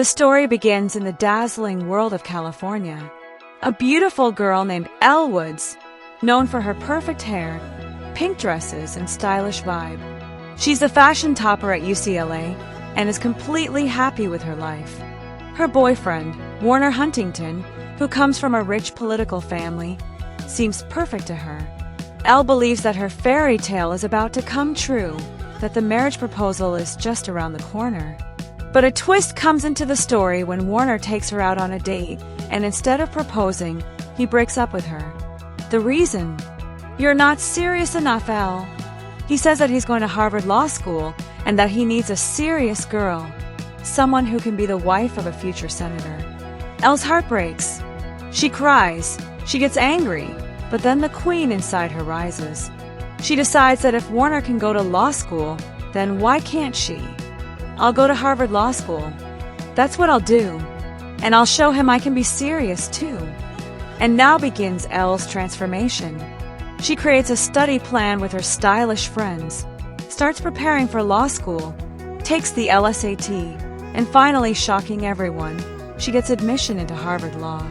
The story begins in the dazzling world of California. A beautiful girl named Elle Woods, known for her perfect hair, pink dresses, and stylish vibe. She's a fashion topper at UCLA and is completely happy with her life. Her boyfriend, Warner Huntington, who comes from a rich political family, seems perfect to her. Elle believes that her fairy tale is about to come true, that the marriage proposal is just around the corner. But a twist comes into the story when Warner takes her out on a date, and instead of proposing, he breaks up with her. The reason? "You're not serious enough, Elle." He says that he's going to Harvard Law School and that he needs a serious girl, someone who can be the wife of a future senator. Elle's heart breaks. She cries. She gets angry. But then the queen inside her rises. She decides that if Warner can go to law school, then why can't she? "I'll go to Harvard Law School. That's what I'll do. And I'll show him I can be serious too." And now begins Elle's transformation. She creates a study plan with her stylish friends, starts preparing for law school, takes the LSAT, and finally, shocking everyone, she gets admission into Harvard Law.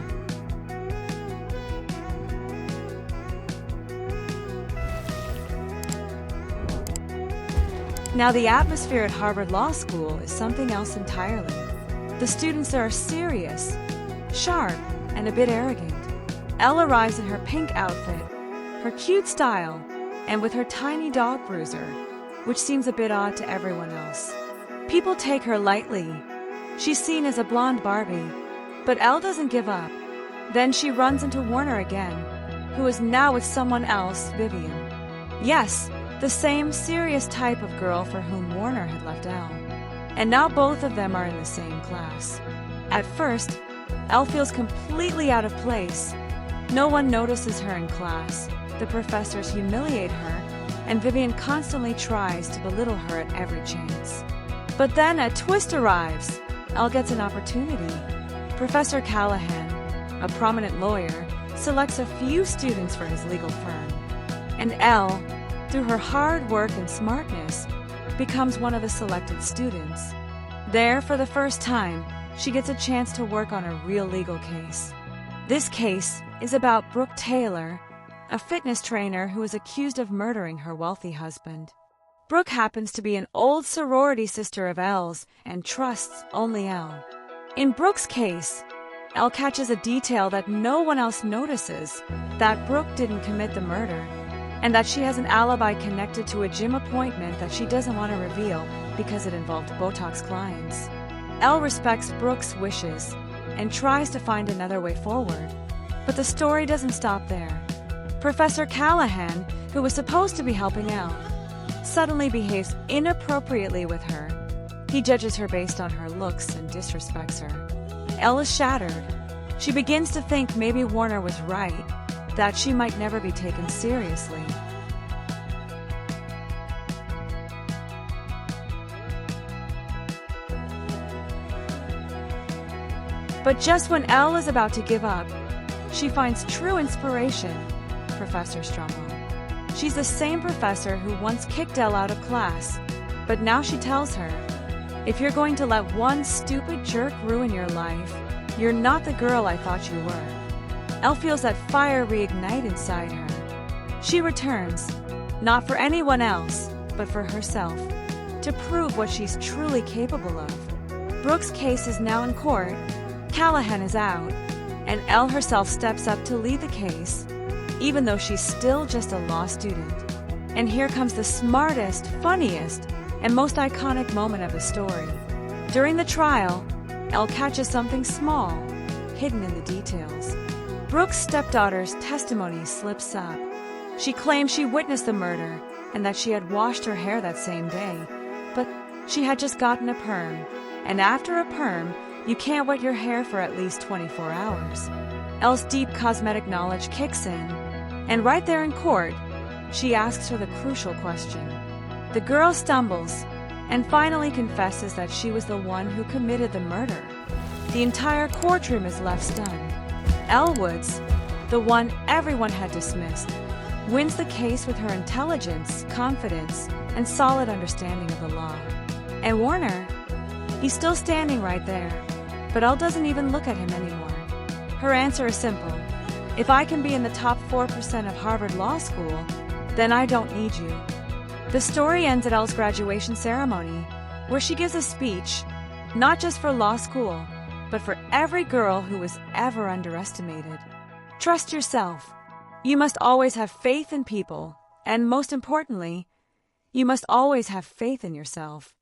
Now, the atmosphere at Harvard Law School is something else entirely. The students are serious, sharp, and a bit arrogant. Elle arrives in her pink outfit, her cute style, and with her tiny dog bruiser, which seems a bit odd to everyone else. People take her lightly. She's seen as a blonde Barbie, but Elle doesn't give up. Then she runs into Warner again, who is now with someone else, Vivian. Yes, the same serious type of girl for whom Warner had left Elle. And now both of them are in the same class. At first, Elle feels completely out of place. No one notices her in class. The professors humiliate her, and Vivian constantly tries to belittle her at every chance. But then a twist arrives. Elle gets an opportunity. Professor Callahan, a prominent lawyer, selects a few students for his legal firm. And Elle, through her hard work and smartness, becomes one of the selected students. There, for the first time, she gets a chance to work on a real legal case. This case is about Brooke Taylor, a fitness trainer who is accused of murdering her wealthy husband. Brooke happens to be an old sorority sister of Elle's and trusts only Elle. In Brooke's case, Elle catches a detail that no one else notices, that Brooke didn't commit the murder, and that she has an alibi connected to a gym appointment that she doesn't want to reveal because it involved Botox clients. Elle respects Brooke's wishes and tries to find another way forward. But the story doesn't stop there. Professor Callahan, who was supposed to be helping Elle, suddenly behaves inappropriately with her. He judges her based on her looks and disrespects her. Elle is shattered. She begins to think maybe Warner was right, that she might never be taken seriously. But just when Elle is about to give up, she finds true inspiration, Professor Strumwell. She's the same professor who once kicked Elle out of class, but now she tells her, "If you're going to let one stupid jerk ruin your life, you're not the girl I thought you were." Elle feels that fire reignite inside her. She returns, not for anyone else, but for herself, to prove what she's truly capable of. Brooke's case is now in court, Callahan is out, and Elle herself steps up to lead the case, even though she's still just a law student. And here comes the smartest, funniest, and most iconic moment of the story. During the trial, Elle catches something small, hidden in the details. Brooke's stepdaughter's testimony slips up. She claims she witnessed the murder and that she had washed her hair that same day, but she had just gotten a perm, and after a perm, you can't wet your hair for at least 24 hours. Elle's deep cosmetic knowledge kicks in, and right there in court, she asks her the crucial question. The girl stumbles and finally confesses that she was the one who committed the murder. The entire courtroom is left stunned. Elle Woods, the one everyone had dismissed, wins the case with her intelligence, confidence, and solid understanding of the law. And Warner, he's still standing right there, But Elle doesn't even look at him anymore. Her answer is simple. If I can be in the top 4% of Harvard Law School, then I don't need you. The story ends at Elle's graduation ceremony, where she gives a speech, not just for law school, but for every girl who was ever underestimated. Trust yourself. You must always have faith in people, and most importantly, you must always have faith in yourself.